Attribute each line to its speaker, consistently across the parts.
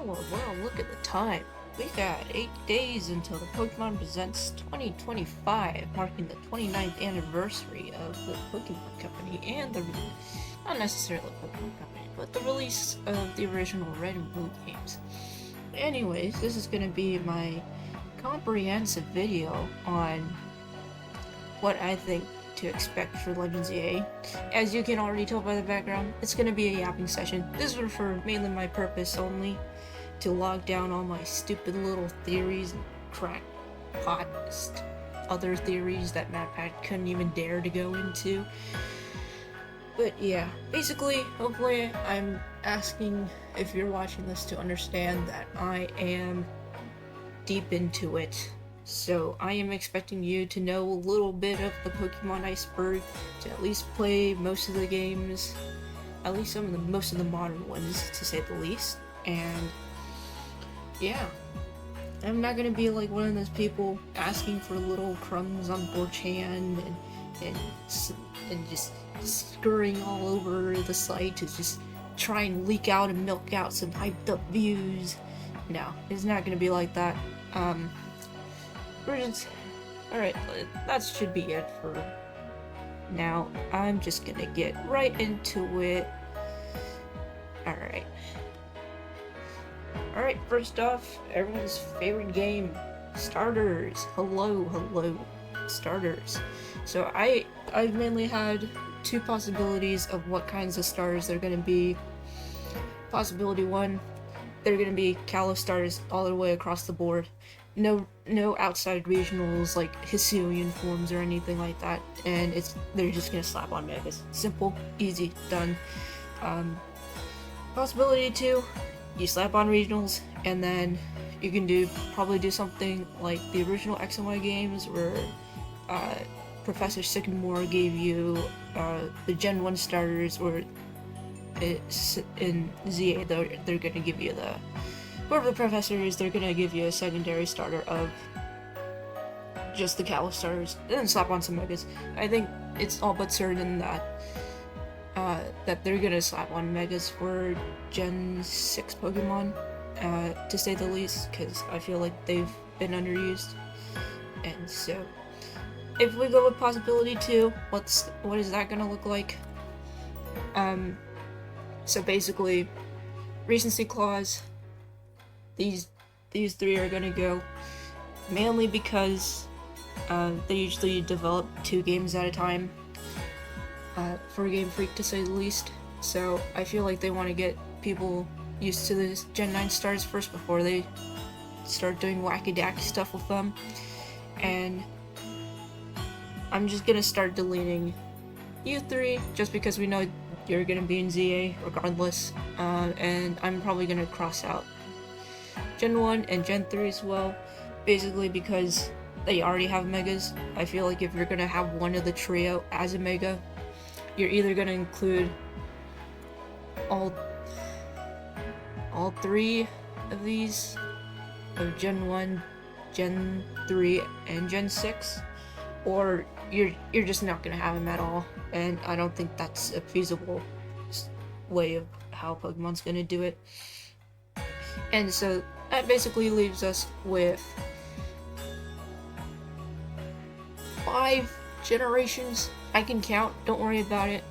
Speaker 1: Well, look at the time. We got 8 days until the Pokemon Presents 2025, marking the 29th anniversary of the Pokemon Company and not necessarily the Pokemon Company, but the release of the original Red and Blue games. Anyways, this is going to be my comprehensive video on what I think to expect for Legends EA. As you can already tell by the background, it's going to be a yapping session. This is for mainly my purpose only, to log down all my stupid little theories and crackpot other theories that MatPat couldn't even dare to go into. But yeah, basically, hopefully I'm asking if you're watching this to understand that I am deep into it. So I am expecting you to know a little bit of the Pokemon iceberg, to at least play most of the games, at least most of the modern ones, to say the least. And yeah, I'm not gonna be like one of those people asking for little crumbs on 4chan and just scurrying all over the site to just try and leak out and milk out some hyped up views. No, it's not gonna be like that. Alright, that should be it for now. I'm just gonna get right into it. Alright, first off, everyone's favorite game, starters. Hello, starters. So I've mainly had two possibilities of what kinds of starters they're gonna be. Possibility one, they're gonna be Kalos starters all the way across the board. No outside regionals like Hisuian forms or anything like that, and they're just gonna slap on Megas. Simple, easy, done. Possibility two, you slap on regionals, and then you can probably do something like the original X and Y games where Professor Sycamore gave you the Gen 1 starters, or in ZA they're gonna give you whoever the professor is, they're gonna give you a secondary starter of just the Kalos starters, and then slap on some Megas. I think it's all but certain that they're gonna slap on Megas for Gen 6 Pokemon, to say the least, because I feel like they've been underused. And so, if we go with possibility 2, what is that gonna look like? So basically, recency clause. These three are gonna go, mainly because they usually develop 2 games at a time for Game Freak, to say the least. So I feel like they want to get people used to the Gen 9 stars first before they start doing wacky-dacky stuff with them. And I'm just gonna start deleting you 3 just because we know you're gonna be in ZA regardless, and I'm probably gonna cross out Gen 1 and Gen 3 as well, basically because they already have Megas. I feel like if you're gonna have one of the trio as a Mega, you're either gonna include all 3 of these, of Gen 1, Gen 3, and Gen 6, or you're just not gonna have them at all, and I don't think that's a feasible way of how Pokemon's gonna do it. And so that basically leaves us with 5 generations. I can count, don't worry about it.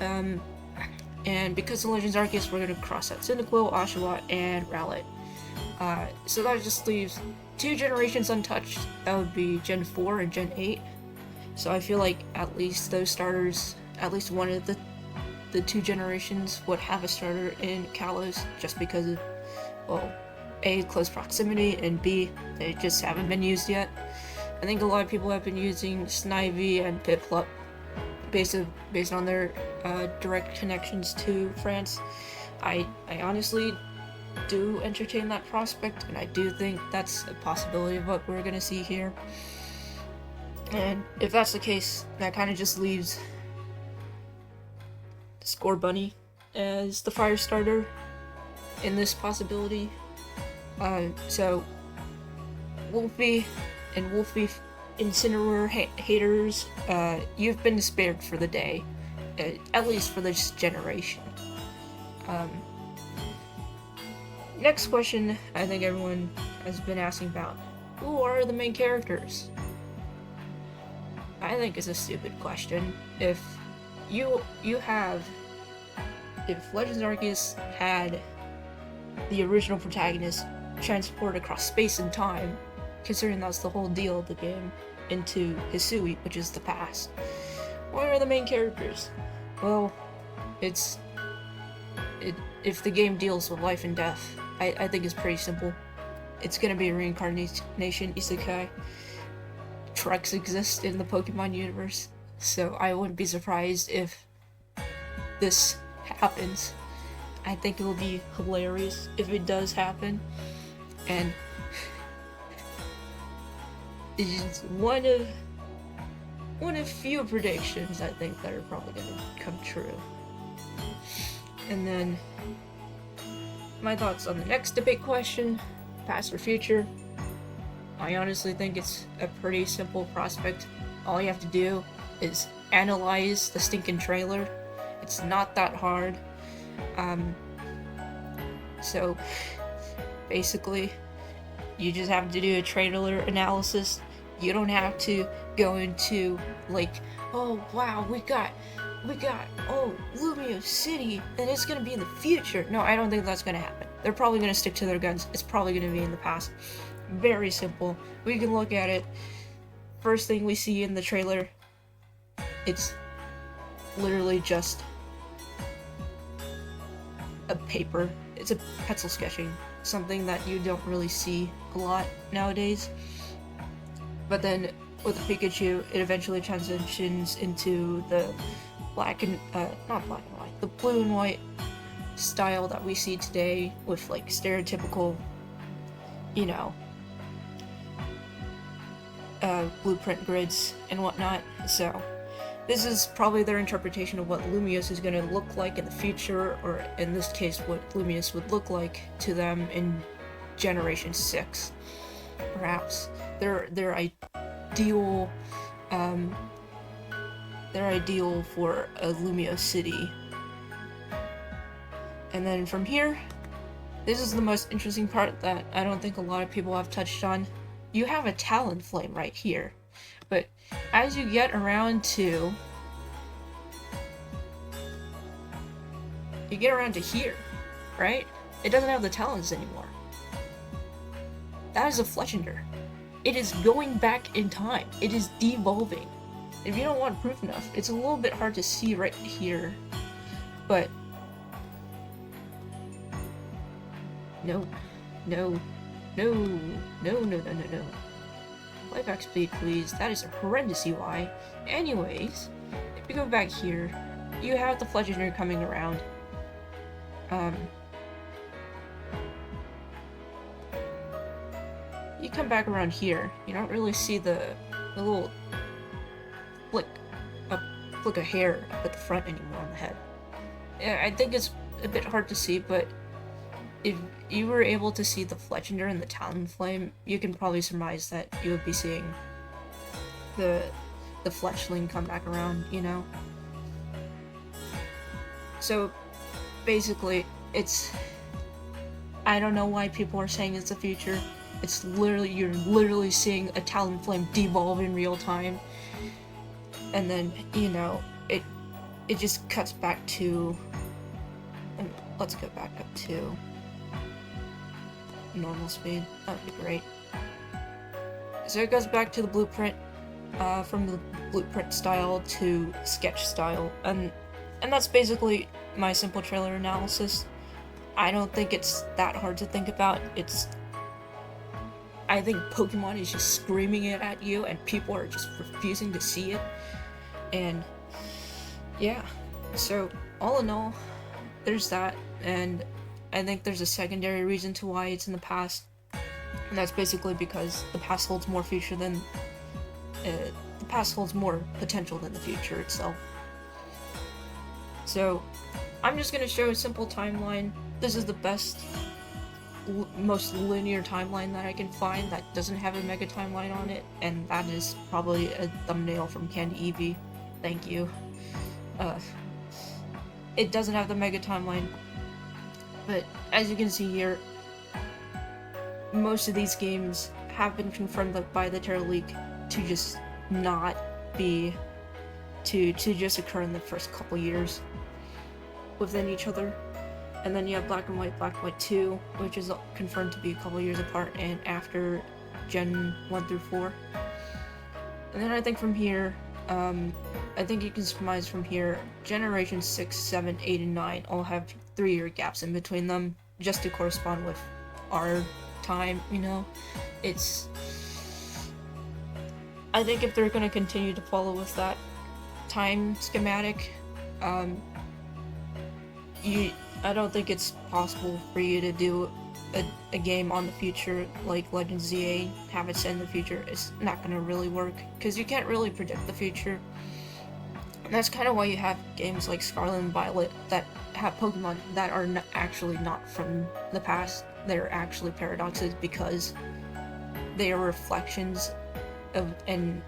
Speaker 1: And because the Legends Arceus, we're gonna cross out Cyndaquil, Oshawott, and Rowlet. So that just leaves 2 generations untouched. That would be Gen 4 and Gen 8. So I feel like at least those starters, at least one of the 2 generations would have a starter in Kalos, just because of, well, A, close proximity, and B, they just haven't been used yet. I think a lot of people have been using Snivy and Piplup based on their direct connections to France. I honestly do entertain that prospect, and I do think that's a possibility of what we're gonna see here. And if that's the case, that kind of just leaves Scorbunny as the fire starter in this possibility. So Wolfie and Wolfie Incineroar haters, you've been spared for the day, at least for this generation. next question I think everyone has been asking about. Who are the main characters? I think it's a stupid question. If Legends Arceus had the original protagonist transport across space and time, considering that's the whole deal of the game, into Hisui, which is the past, what are the main characters? Well, if the game deals with life and death, I think it's pretty simple. It's gonna be a reincarnation isekai. Trucks exist in the Pokemon universe, so I wouldn't be surprised if this happens. I think it will be hilarious if it does happen, and it's one of few predictions I think that are probably gonna come true. And then my thoughts on the next debate question, past or future. I honestly think it's a pretty simple prospect. All you have to do is analyze the stinking trailer. It's not that hard. So basically, you just have to do a trailer analysis. You don't have to go into like, oh wow, we got Lumio City and it's gonna be in the future. No, I don't think that's gonna happen. They're probably gonna stick to their guns. It's probably gonna be in the past. Very simple. We can look at it. First thing we see in the trailer, it's literally just a paper. It's a pencil sketching, something that you don't really see a lot nowadays. But then with the Pikachu, it eventually transitions into the black and not black and white, the blue and white style that we see today with like stereotypical, blueprint grids and whatnot. So this is probably their interpretation of what Lumiose is going to look like in the future, or in this case, what Lumiose would look like to them in Generation 6. Perhaps their ideal for a Lumio City. And then from here, this is the most interesting part that I don't think a lot of people have touched on. You have a Talonflame right here, but as you get around to here, right? It doesn't have the talons anymore. That is a Fletchinder. It is going back in time. It is devolving. If you don't want proof enough, it's a little bit hard to see right here, but no. Playback speed, please. That is a horrendous UI. Anyways, if you go back here, you have the Fletchinder coming around. You come back around here, you don't really see the little flick of hair up at the front anymore on the head. Yeah, I think it's a bit hard to see, but if you were able to see the Fletchinder and the Talonflame, you can probably surmise that you would be seeing the Fletchling come back around, So basically, I don't know why people are saying it's the future. It's you're literally seeing a Talonflame devolve in real time. And then, it just cuts back to, let's go back up to normal speed. That'd be great. So it goes back to the blueprint, from the blueprint style to sketch style, and that's basically my simple trailer analysis. I don't think it's that hard to think about. I think Pokemon is just screaming it at you, and people are just refusing to see it. And yeah, so all in all, there's that, and I think there's a secondary reason to why it's in the past, and that's basically because the past holds more future than the past holds more potential than the future itself. So I'm just gonna show a simple timeline. This is the best, most linear timeline that I can find that doesn't have a mega timeline on it, and that is probably a thumbnail from Candy Eevee. Thank you. It doesn't have the mega timeline, but as you can see here, most of these games have been confirmed by the Terra League to just not be to just occur in the first couple years within each other. And then you have Black and White 2, which is confirmed to be a couple years apart and after Gen 1 through 4. And then I think from here, I think you can surmise from here, Generation 6, 7, 8, and 9 all have 3-year gaps in between them, just to correspond with our time, you know? I think if they're going to continue to follow with that time schematic, I don't think it's possible for you to do a game on the future like Legends ZA, have it set in the future. It's not going to really work, because you can't really predict the future. And that's kind of why you have games like Scarlet and Violet that have Pokemon that are actually not from the past. They're actually paradoxes, because they are reflections of and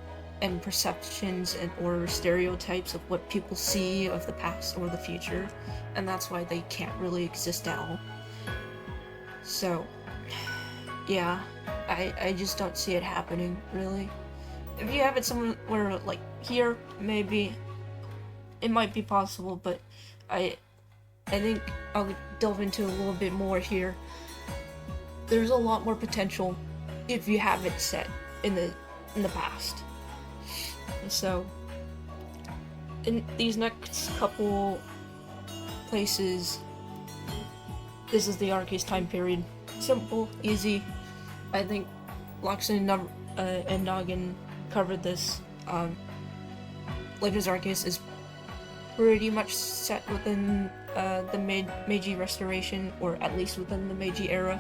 Speaker 1: perceptions or stereotypes of what people see of the past or the future, and that's why they can't really exist at all. So, yeah, I just don't see it happening, really. If you have it somewhere like here, maybe it might be possible, but I think I'll delve into a little bit more here. There's a lot more potential if you have it set in the past. So, in these next couple places, this is the Arceus time period. Simple, easy. I think Loxon and Noggin covered this. Legends Arceus is pretty much set within the Meiji Restoration, or at least within the Meiji era.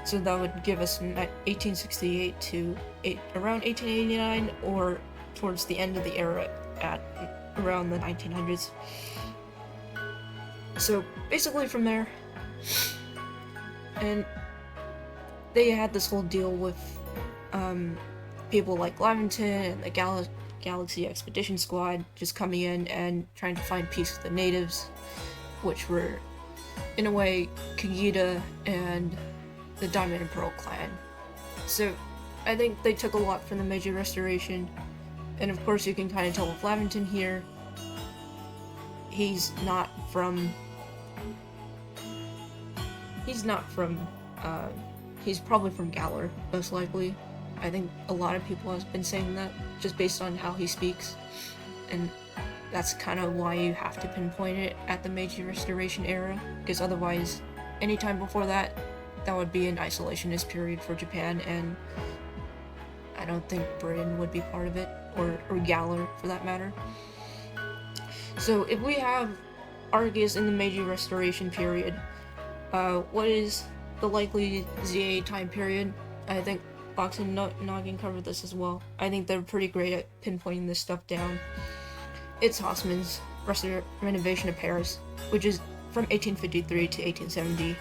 Speaker 1: So that would give us 1868 to around 1889, or towards the end of the era at around the 1900s. So basically from there, and they had this whole deal with people like Laventon and the Galaxy Expedition Squad just coming in and trying to find peace with the natives, which were, in a way, Kagita and the Diamond and Pearl clan. So I think they took a lot from the Meiji Restoration, and of course you can kind of tell with Laventon here, he's probably from Galar, most likely. I think a lot of people have been saying that, just based on how he speaks, and that's kind of why you have to pinpoint it at the Meiji Restoration era, because otherwise, any time before that would be an isolationist period for Japan, and I don't think Britain would be part of it, or Galar for that matter. So if we have Arceus in the Meiji Restoration period, what is the likely ZA time period? I think Box and Noggin covered this as well. I think they're pretty great at pinpointing this stuff down. It's Haussmann's renovation of Paris, which is from 1853 to 1870.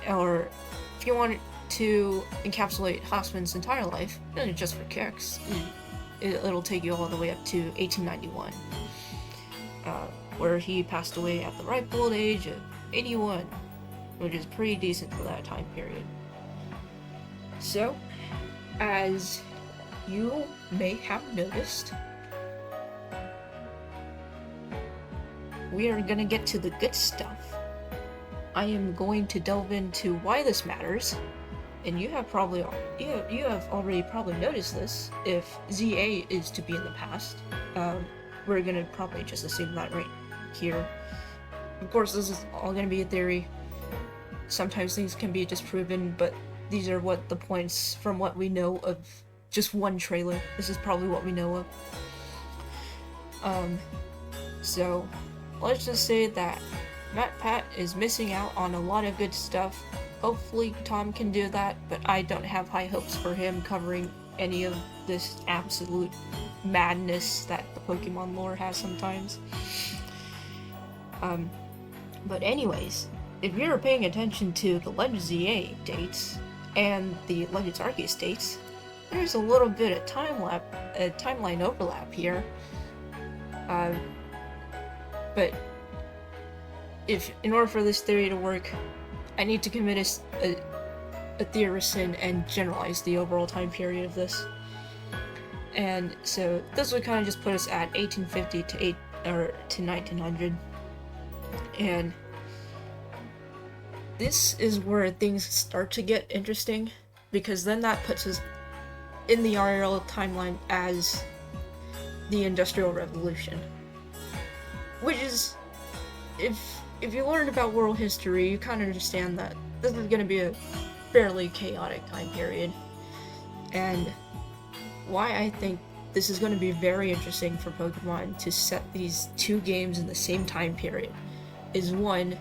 Speaker 1: Or if you wanted to encapsulate Haussmann's entire life, just for kicks, it'll take you all the way up to 1891, where he passed away at the ripe old age of 81, which is pretty decent for that time period. So, as you may have noticed, we are gonna get to the good stuff. I am going to delve into why this matters, and you have already probably noticed this. If ZA is to be in the past, we're gonna probably just assume that right here. Of course, this is all gonna be a theory. Sometimes things can be disproven, but these are what the points from what we know of just one trailer. This is probably what we know of. So let's just say that MatPat is missing out on a lot of good stuff. Hopefully Tom can do that, but I don't have high hopes for him covering any of this absolute madness that the Pokemon lore has sometimes. But anyways, if you're paying attention to the Legends ZA dates and the Legends Arceus dates, there's a little bit of timeline overlap here. But in order for this theory to work, I need to commit a theorist in and generalize the overall time period of this. And so this would kind of just put us at 1850 to 1900, and this is where things start to get interesting, because then that puts us in the RL timeline as the Industrial Revolution, which is, if you learned about world history, you kind of understand that this is going to be a fairly chaotic time period. And why I think this is going to be very interesting for Pokemon to set these two games in the same time period is, one,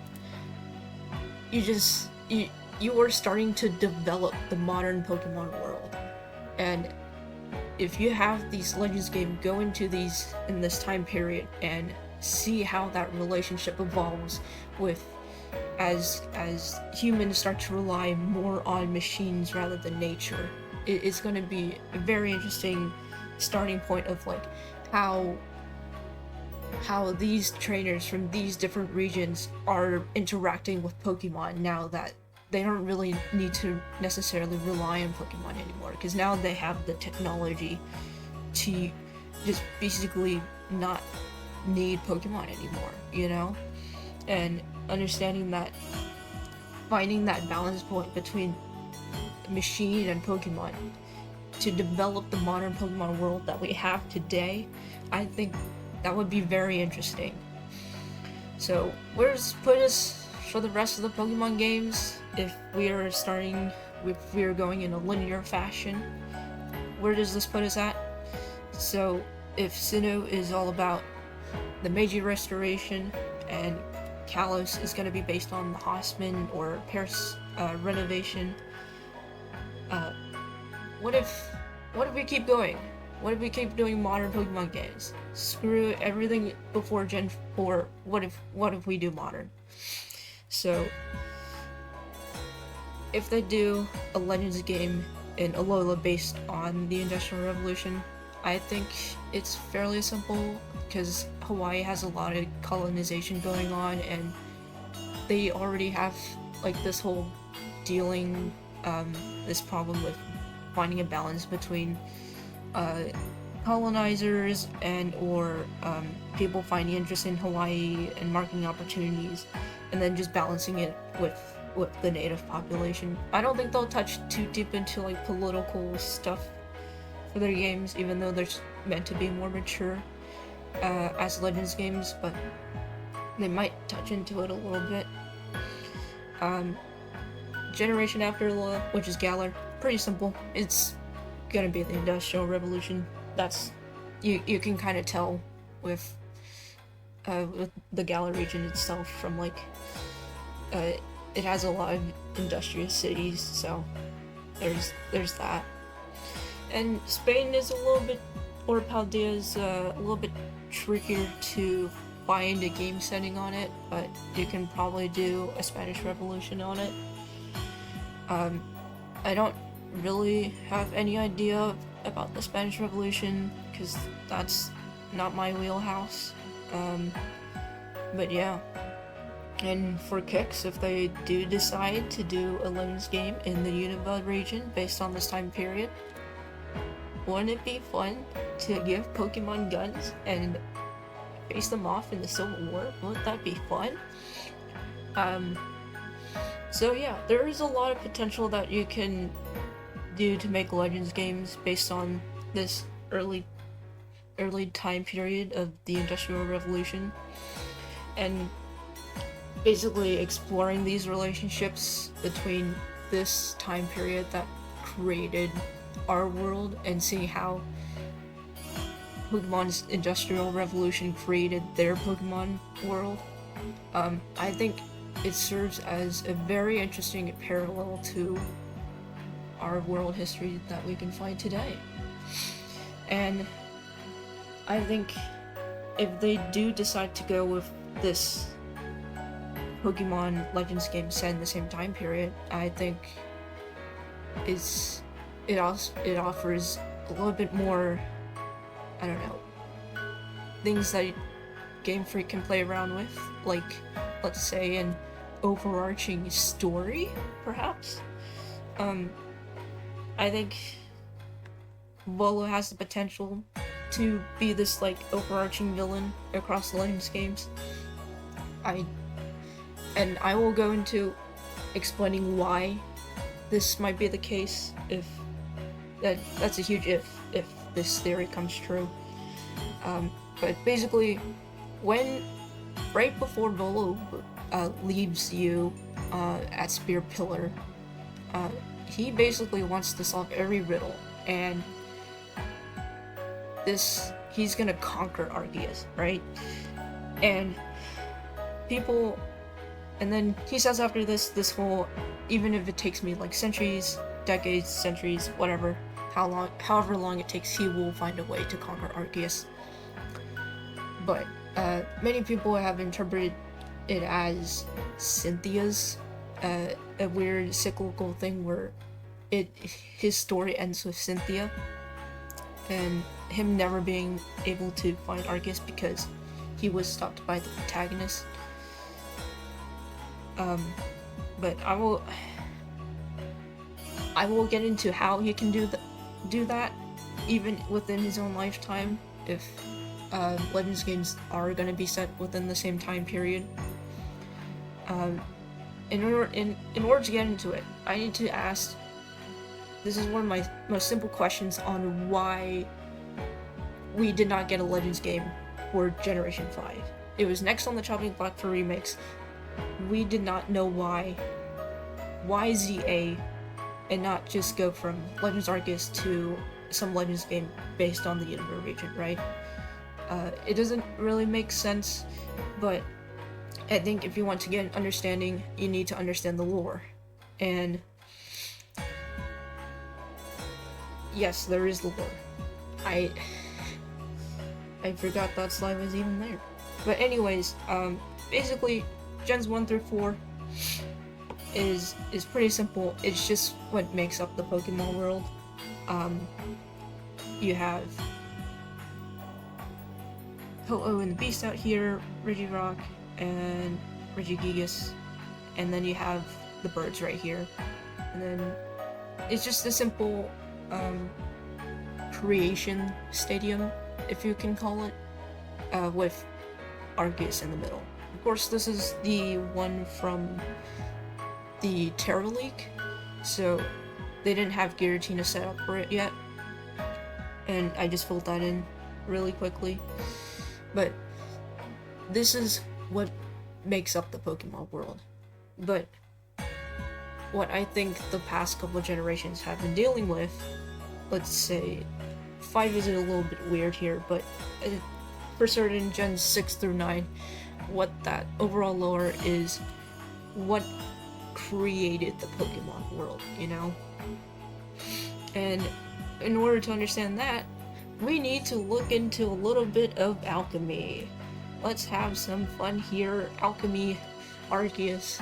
Speaker 1: you are starting to develop the modern Pokemon world, and if you have these Legends games go into these in this time period and see how that relationship evolves with as humans start to rely more on machines rather than nature, it's going to be a very interesting starting point of like how these trainers from these different regions are interacting with Pokemon now that they don't really need to necessarily rely on Pokemon anymore, because now they have the technology to just basically not need Pokemon anymore, you know? And understanding that, finding that balance point between machine and Pokemon to develop the modern Pokemon world that we have today, I think that would be very interesting. So where does this put us for the rest of the Pokemon games? If we are going in a linear fashion, where does this put us at? So if Sinnoh is all about the Meiji Restoration and Kalos is going to be based on the Haussmann or Paris renovation, what if we keep going? What if we keep doing modern Pokemon games? Screw everything before Gen 4. What if we do modern? So if they do a Legends game in Alola based on the Industrial Revolution, I think it's fairly simple, because Hawaii has a lot of colonization going on, and they already have like this whole dealing this problem with finding a balance between colonizers or people finding interest in Hawaii and marketing opportunities, and then just balancing it with the native population. I don't think they'll touch too deep into like political stuff for their games, even though they're meant to be more mature as Legends games, but they might touch into it a little bit. Generation after Alola, which is Galar, pretty simple. It's gonna be the Industrial Revolution. That's you can kind of tell with the Galar region itself from like it has a lot of industrious cities, so there's that. And Spain is a little bit, or Paldea is a little bit trickier to find a game setting on it, but you can probably do a Spanish Revolution on it. I don't really have any idea about the Spanish Revolution, because that's not my wheelhouse. But yeah. And for kicks, if they do decide to do a Legends game in the Unova region based on this time period, wouldn't it be fun to give Pokemon guns and face them off in the Civil War? Wouldn't that be fun? So yeah, there is a lot of potential that you can do to make Legends games based on this early time period of the Industrial Revolution, and basically exploring these relationships between this time period that created our world and seeing how Pokemon's Industrial Revolution created their Pokemon world. I think it serves as a very interesting parallel to our world history that we can find today. And I think if they do decide to go with this Pokemon Legends game set in the same time period, I think it offers a little bit more, I don't know, things that Game Freak can play around with, like, let's say, an overarching story, perhaps. I think Volo has the potential to be this like overarching villain across the Legends games. I will go into explaining why this might be the case if that's a huge if this theory comes true. But basically, right before Volo leaves you at Spear Pillar, he basically wants to solve every riddle, and he's gonna conquer Arceus, right? And then he says after this whole, even if it takes me like centuries, decades, centuries, whatever, however long it takes, he will find a way to conquer Arceus. But many people have interpreted it as Cynthia's a weird cyclical thing where his story ends with Cynthia and him never being able to find Arceus because he was stopped by the protagonist. But I will get into how he can do that even within his own lifetime if Legends games are going to be set within the same time period. In order to get into it, I need to ask, this is one of my most simple questions on why we did not get a Legends game for Generation 5. It was next on the chopping block for remakes. We did not know why ZA and not just go from Legends Arceus to some Legends game based on the Unova region, right? It doesn't really make sense, but I think if you want to get an understanding, you need to understand the lore. And yes, there is the lore. I forgot that slide was even there. But anyways, basically, Gens 1 through 4 is pretty simple. It's just what makes up the Pokemon world. You have Ho-Oh and the Beast out here, Regirock and Regigigas, and then you have the birds right here. And then it's just a simple creation stadium, if you can call it, with Arceus in the middle. Of course, this is the one from the Terra League, so they didn't have Giratina set up for it yet, and I just filled that in really quickly. But this is what makes up the Pokemon world. But what I think the past couple of generations have been dealing with, let's say 5 is a little bit weird here, but for certain Gens 6 through 9, what that overall lore is what created the Pokemon world, you know? And in order to understand that, we need to look into a little bit of alchemy. Let's have some fun here. Alchemy, Arceus.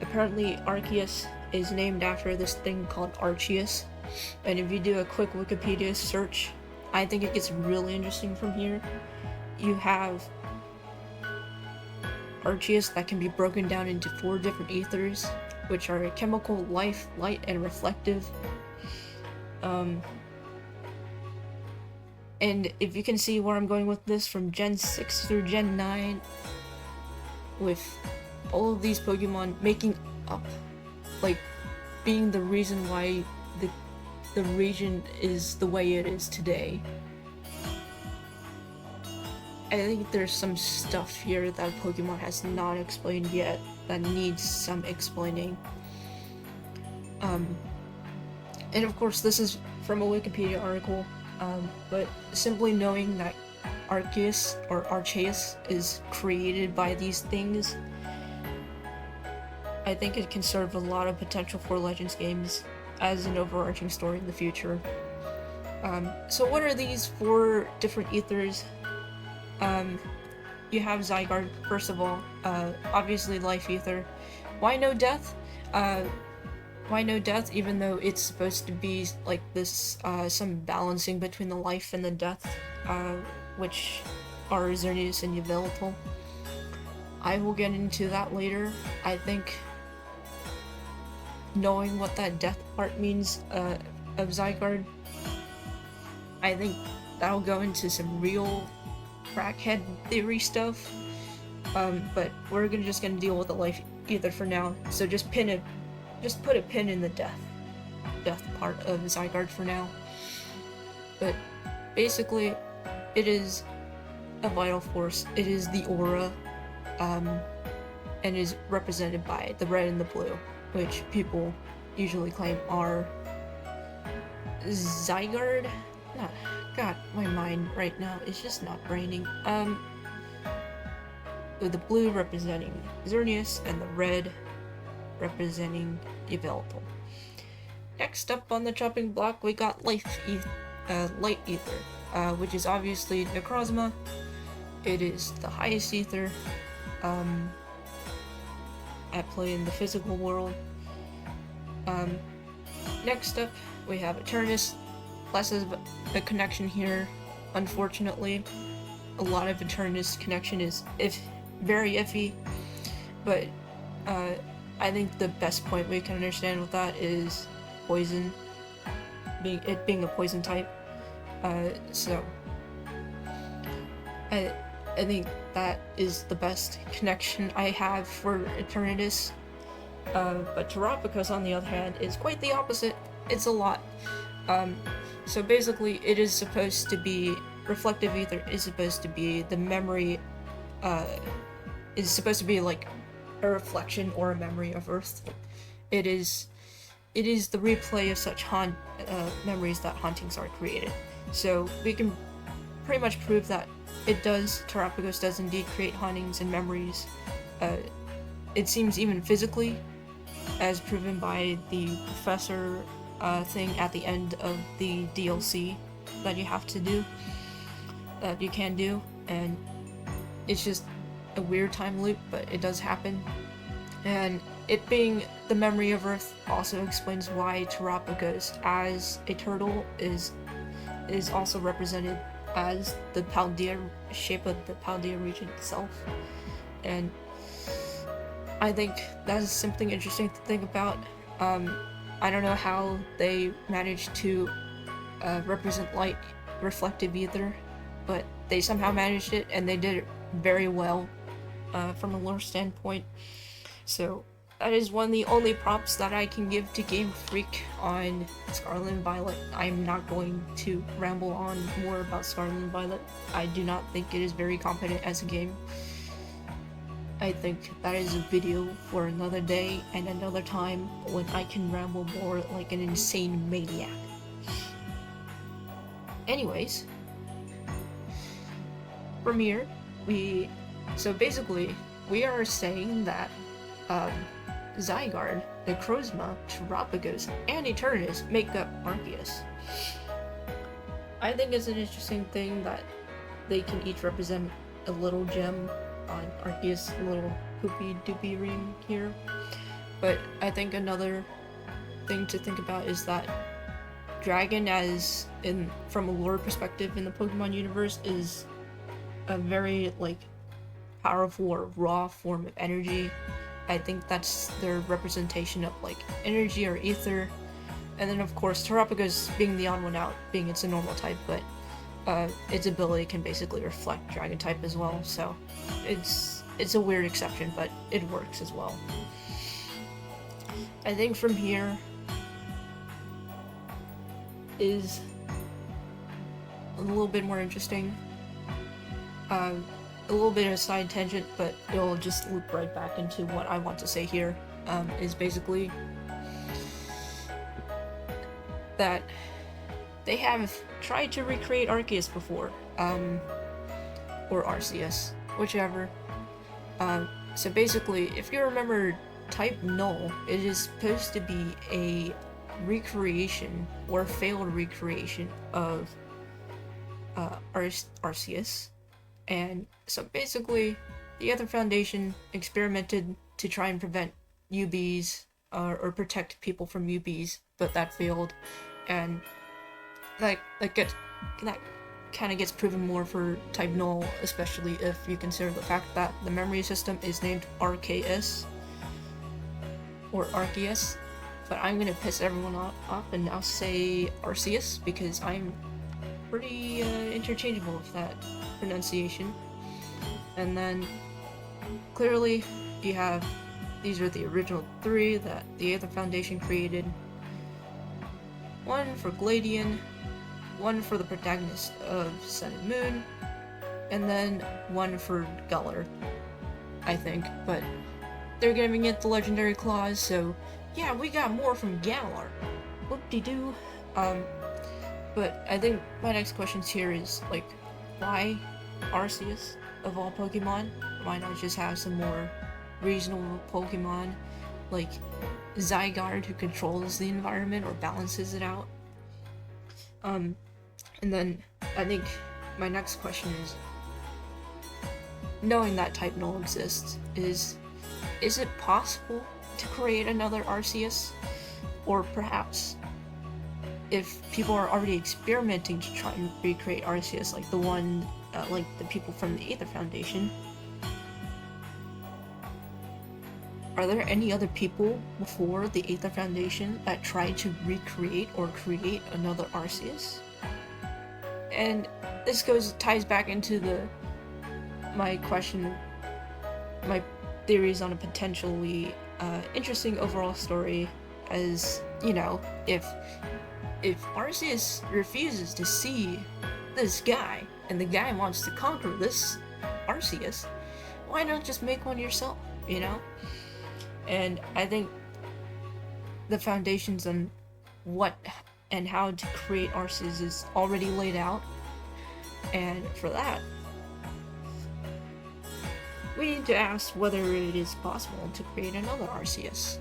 Speaker 1: Apparently Arceus is named after this thing called Arceus, and if you do a quick Wikipedia search, I think it gets really interesting from here. You have Arceus that can be broken down into 4 different ethers, which are chemical, life, light, and reflective. And if you can see where I'm going with this, from Gen 6 through Gen 9, with all of these Pokemon making up, like, being the reason why the region is the way it is today. I think there's some stuff here that Pokemon has not explained yet that needs some explaining. And of course this is from a Wikipedia article, but simply knowing that Arceus is created by these things, I think it can serve a lot of potential for Legends games as an overarching story in the future. So what are these 4 different ethers? You have Zygarde, first of all, obviously life ether. Why no death? Why no death, even though it's supposed to be like this, some balancing between the life and the death, which are Xerneas and Yveltal. I will get into that later. I think knowing what that death part means of Zygarde, I think that'll go into some real crackhead theory stuff. But we're just gonna deal with the life ether for now. So just put a pin in the death part of Zygarde for now. But basically, it is a vital force. It is the aura, and is represented by the red and the blue, which people usually claim are Zygarde. God, my mind right now is just not braining. With the blue representing Xerneas and the red representing Yveltal. Next up on the chopping block, we got Light Ether, which is obviously Necrozma. It is the highest ether at play in the physical world. Next up, we have Eternus. Less of a connection here, unfortunately. A lot of Eternus connection is very iffy, but I think the best point we can understand with that is poison, being a poison type. So I think that is the best connection I have for Eternatus. But Terapagos, on the other hand, is quite the opposite. It's a lot. So basically, it is supposed to be reflective ether. Is supposed to be the memory. Is supposed to be like a reflection or a memory of Earth. It is the replay of such memories that hauntings are created. So we can pretty much prove that Terapagos does indeed create hauntings and memories. It seems even physically, as proven by the professor thing at the end of the DLC that you have to do, that you can do, and it's just a weird time loop, but it does happen. And it being the memory of Earth also explains why Terapagos as a turtle is also represented as the Paldea shape of the Paldea region itself. And I think that is something interesting to think about. I don't know how they managed to represent light reflective ether, but they somehow managed it, and they did it very well from a lore standpoint. So that is one of the only props that I can give to Game Freak on Scarlet and Violet. I'm not going to ramble on more about Scarlet and Violet. I do not think it is very competent as a game. I think that is a video for another day and another time when I can ramble more like an insane maniac. Anyways, from here, we are saying that Zygarde, Necrozma, Terapagos, and Eternus make up Arceus. I think it's an interesting thing that they can each represent a little gem on Arceus' little poopy doopy ring here. But I think another thing to think about is that Dragon, from a lore perspective in the Pokemon universe, is a very powerful or raw form of energy. I think that's their representation of energy or ether. And then of course Terapagos being the odd one out, being it's a normal type, but its ability can basically reflect Dragon type as well. So it's a weird exception, but it works as well. I think from here is a little bit more interesting. A little bit of a side tangent, but it'll just loop right back into what I want to say here, is basically that they have tried to recreate Arceus before, or Arceus, whichever. So basically, if you remember type Null, it is supposed to be a recreation, or failed recreation of Arceus. And so basically, the Ether Foundation experimented to try and prevent UBs, or protect people from UBs, but that failed. And that kind of gets proven more for type null, especially if you consider the fact that the memory system is named RKS or Arceus. But I'm gonna piss everyone off and now say Arceus because I'm pretty interchangeable with that pronunciation. And then clearly you have, these are the original 3 that the Aether Foundation created. 1 for Gladian, 1 for the protagonist of Sun and Moon, and then 1 for Guller, I think, but they're giving it the legendary clause, so yeah, we got more from Galar. Whoop-de-doo. But I think my next question here is, like, why Arceus of all Pokemon? Why not just have some more reasonable Pokemon, like Zygarde, who controls the environment or balances it out? And then I think my next question is, knowing that type null exists, is it possible to create another Arceus? Or perhaps, if people are already experimenting to try and recreate Arceus, like the one, like the people from the Aether Foundation, are there any other people before the Aether Foundation that tried to recreate or create another Arceus? And this ties back into my question, my theories on a potentially interesting overall story, as, you know, if Arceus refuses to see this guy, and the guy wants to conquer this Arceus, why not just make one yourself, you know? And I think the foundations on what and how to create Arceus is already laid out, and for that, we need to ask whether it is possible to create another Arceus.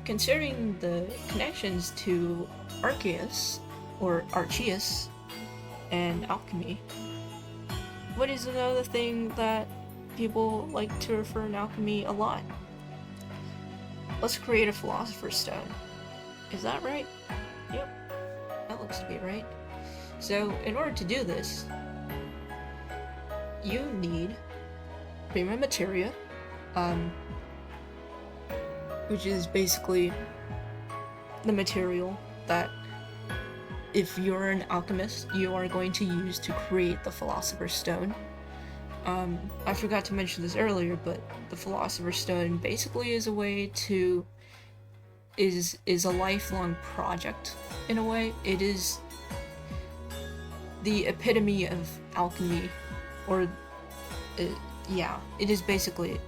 Speaker 1: Considering the connections to Arceus, or Arceus, and alchemy, what is another thing that people like to refer to alchemy a lot? Let's create a Philosopher's Stone. Is that right? Yep, that looks to be right. So, in order to do this, you need prima materia, which is basically the material that, if you're an alchemist, you are going to use to create the Philosopher's Stone. I forgot to mention this earlier, but the Philosopher's Stone basically is a way to, is a lifelong project, in a way. It is the epitome of alchemy, or, yeah, it is basically,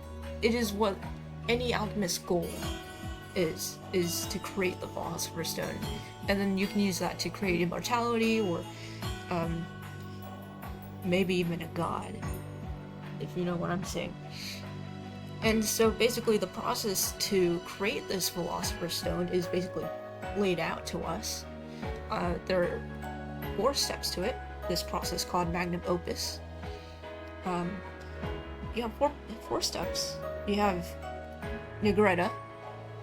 Speaker 1: it is what any alchemist's goal is to create the Philosopher's Stone. And then you can use that to create immortality, or maybe even a god, if you know what I'm saying. And so basically the process to create this Philosopher's Stone is basically laid out to us. There are 4 steps to it, this process called Magnum Opus. You have four steps. You have Negretta,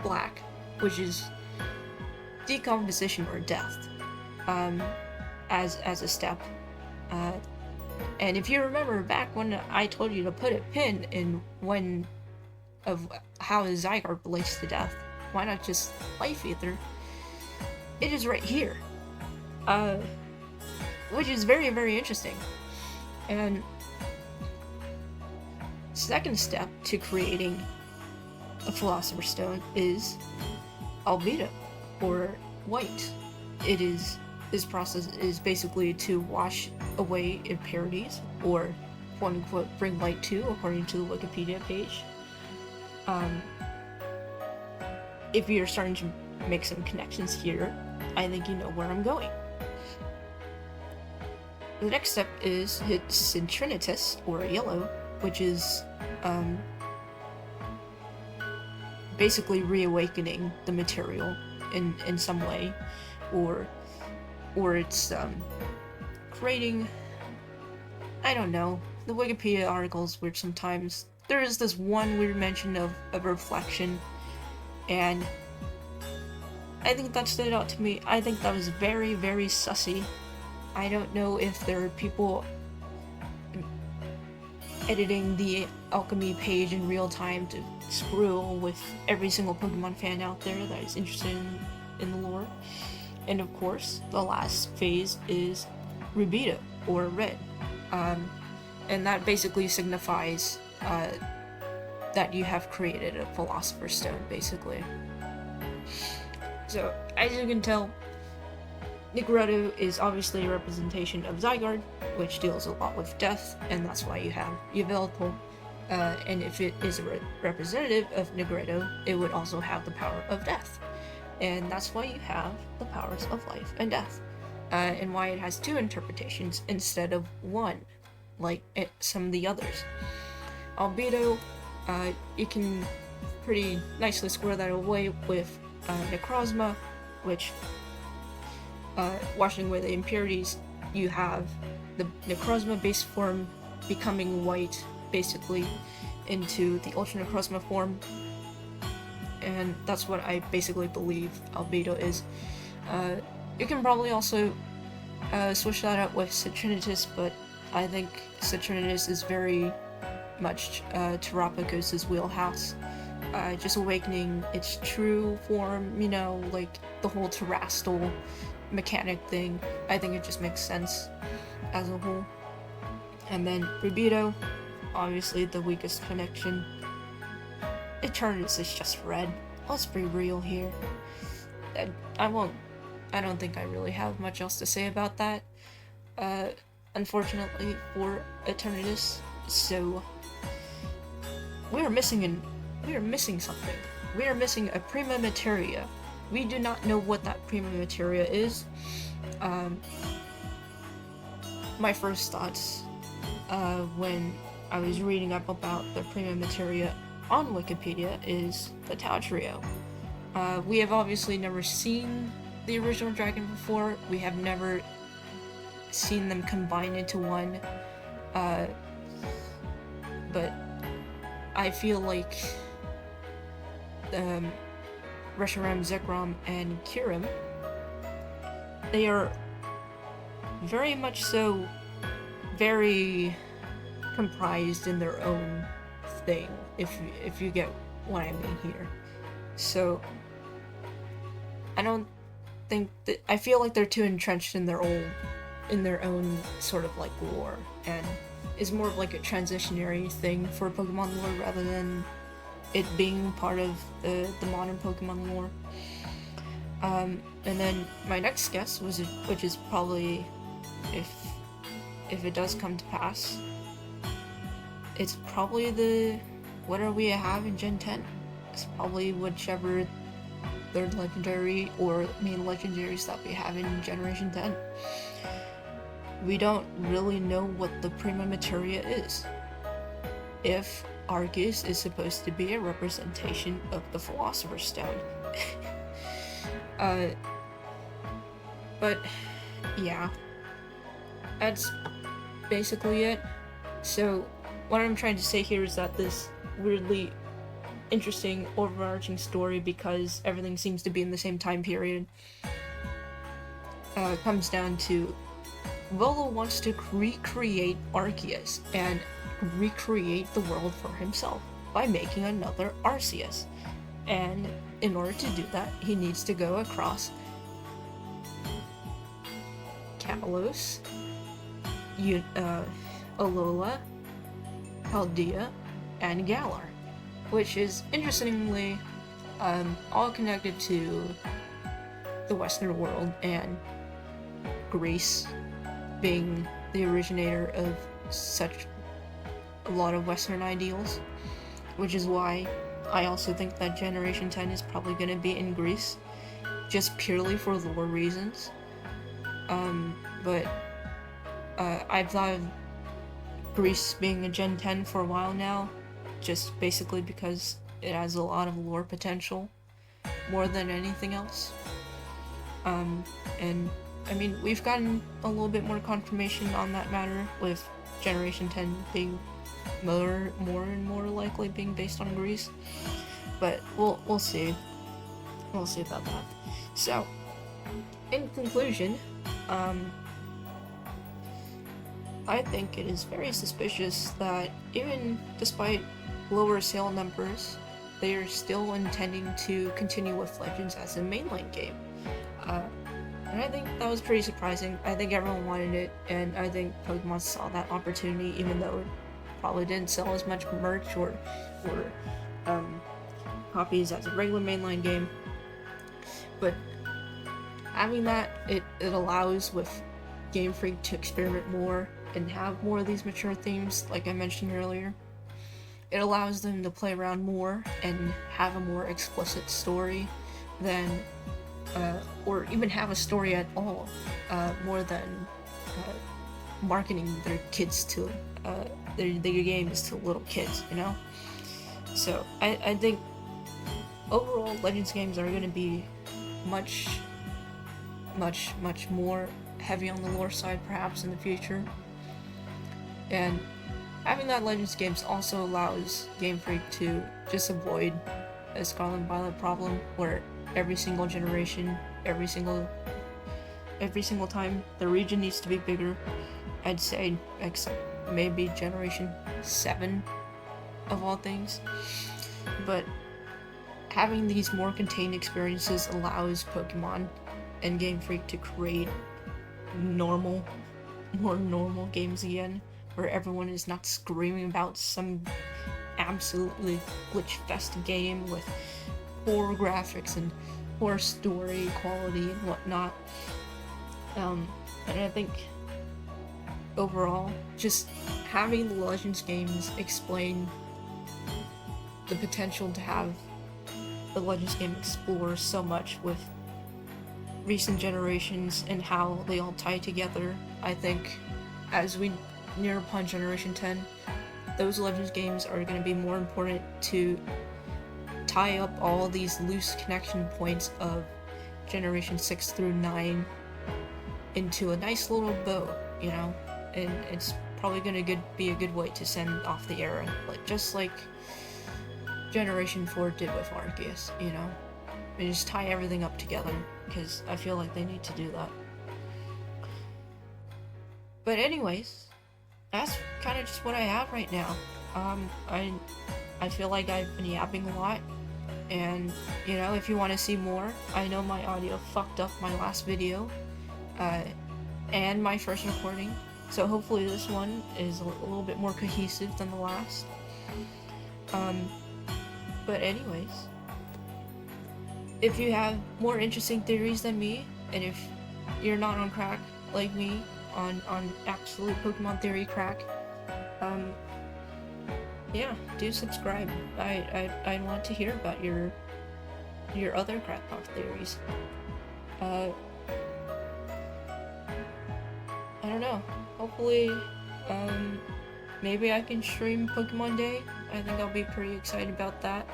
Speaker 1: black, which is decomposition or death, as a step. And if you remember back when I told you to put a pin in one of how Zygarde relates to death, why not just Life Ether? It is right here, which is very, very interesting. And second step to creating a Philosopher's Stone is albedo, or white. This process is basically to wash away impurities, or quote-unquote bring light to, according to the Wikipedia page. If you're starting to make some connections here, I think you know where I'm going. The next step is hit Cintrinitus, or yellow, which is basically reawakening the material in some way, or it's creating, I don't know, the Wikipedia articles where sometimes there is this one weird mention of reflection, and I think that stood out to me. I think that was very, very sussy, I don't know if there are people editing the alchemy page in real time to screw with every single Pokemon fan out there that is interested in the lore. And of course, the last phase is Rubido, or Red. And that basically signifies that you have created a Philosopher's Stone, basically. So, as you can tell, Nigredo is obviously a representation of Zygarde, which deals a lot with death, and that's why you have Yveltal. And if it is a representative of Nigredo, it would also have the power of death. And that's why you have the powers of life and death. And why it has two interpretations instead of one, like some of the others. Albedo, you can pretty nicely square that away with Necrozma, which, washing away the impurities, you have the Necrozma base form becoming white, basically, into the Ultra Necrozma form. And that's what I basically believe Albedo is. You can probably also switch that up with Citrinitas, but I think Citrinitas is very much Terrapagos' wheelhouse. Just awakening its true form, you know, like the whole Terrastal mechanic thing. I think it just makes sense as a whole. And then Rubido, obviously the weakest connection. Eternatus is just red. Let's be real here. I don't think I really have much else to say about that. Unfortunately for Eternatus, so we are missing something. We are missing a prima materia. We do not know what that prima materia is. My first thoughts when I was reading up about the prima materia on Wikipedia is the Tau Trio. We have obviously never seen the original dragon before. We have never seen them combine into one. But I feel like Reshiram, Zekrom, and Kyurem, they are very much so very comprised in their own thing, if you get what I mean here. So I don't think that, I feel like they're too entrenched in their own sort of like lore, and is more of like a transitionary thing for Pokemon lore rather than it being part of the modern Pokemon lore. And then my next guess was, which is probably, if it does come to pass, it's probably the whatever we have in Gen 10. It's probably whichever third legendary or main legendaries that we have in Generation 10. We don't really know what the prima materia is. If Arceus is supposed to be a representation of the Philosopher's Stone. But yeah, that's basically it. So what I'm trying to say here is that this weirdly interesting overarching story, because everything seems to be in the same time period, comes down to Volo wants to recreate Arceus and recreate the world for himself by making another Arceus. And in order to do that, he needs to go across Kalos, Alola, Paldea, and Galar, which is interestingly all connected to the Western world, and Greece being the originator of such a lot of Western ideals, which is why I also think that Generation 10 is probably going to be in Greece, just purely for lore reasons. But I've thought of Greece being a Gen 10 for a while now, just basically because it has a lot of lore potential, more than anything else. And I mean, we've gotten a little bit more confirmation on that matter, with Generation 10 being more and more likely being based on Greece. But we'll see. We'll see about that. So, in conclusion, I think it is very suspicious that even despite lower sale numbers, they are still intending to continue with Legends as a mainline game. And I think that was pretty surprising. I think everyone wanted it, and I think Pokemon saw that opportunity, even though it probably didn't sell as much merch or copies as a regular mainline game. But having that, it allows with Game Freak to experiment more and have more of these mature themes, like I mentioned earlier. It allows them to play around more and have a more explicit story than, or even have a story at all, more than marketing their kids to, their games to little kids, you know? So, I think overall Legends games are going to be much more heavy on the lore side perhaps in the future. And having that Legends games also allows Game Freak to just avoid a Scarlet and Violet problem where every single generation, every single time the region needs to be bigger. I'd say except maybe generation 7 of all things. But having these more contained experiences allows Pokemon and Game Freak to create more normal games again, where everyone is not screaming about some absolutely glitch-fest game with poor graphics and poor story quality and whatnot. And I think overall, just having the Legends games explain the potential to have the Legends game explore so much with recent generations and how they all tie together. I think as we near upon Generation 10, those Legends games are going to be more important to tie up all these loose connection points of Generation 6 through 9 into a nice little bow, you know? And it's probably going to be a good way to send off the era, just like Generation 4 did with Arceus, you know? And just tie everything up together, because I feel like they need to do that. But anyways, that's kind of just what I have right now. I feel like I've been yapping a lot, and you know, if you want to see more, I know my audio fucked up my last video, and my first recording, so hopefully this one is a little bit more cohesive than the last. But anyways, if you have more interesting theories than me, and if you're not on crack like me, on absolute Pokemon theory crack, yeah, do subscribe. I want to hear about your other crackpot theories. I don't know. Hopefully, maybe I can stream Pokemon Day. I think I'll be pretty excited about that.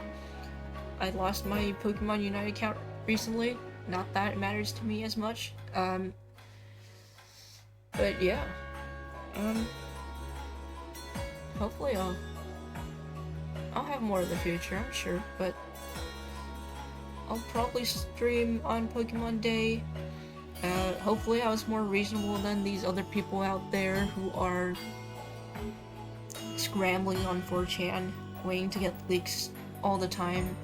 Speaker 1: I lost my Pokemon Unite account recently. Not that it matters to me as much. But yeah. Hopefully I'll have more in the future, I'm sure, but I'll probably stream on Pokemon Day. Hopefully I was more reasonable than these other people out there who are scrambling on 4chan, waiting to get leaks all the time.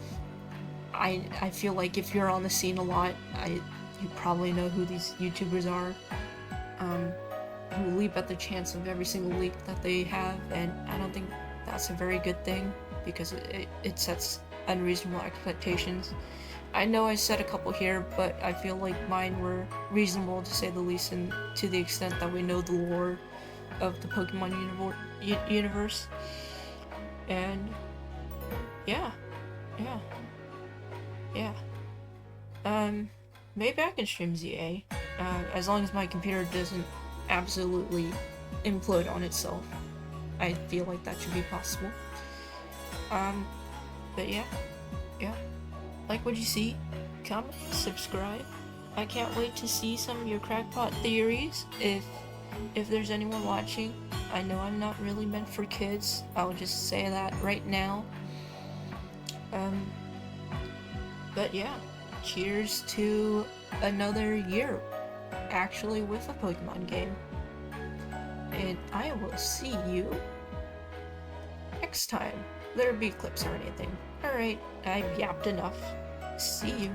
Speaker 1: I feel like if you're on the scene a lot, you probably know who these YouTubers are, who leap at the chance of every single leak that they have, and I don't think that's a very good thing, because it sets unreasonable expectations. I know I said a couple here, but I feel like mine were reasonable to say the least, and to the extent that we know the lore of the Pokemon universe. And yeah. Maybe I can stream ZA, as long as my computer doesn't absolutely implode on itself. I feel like that should be possible. But yeah. Like what you see, comment, subscribe. I can't wait to see some of your crackpot theories, if there's anyone watching. I know I'm not really meant for kids, I'll just say that right now. But yeah, cheers to another year, actually, with a Pokemon game. and I will see you next time. There'll be clips or anything. Alright, I've yapped enough. See you.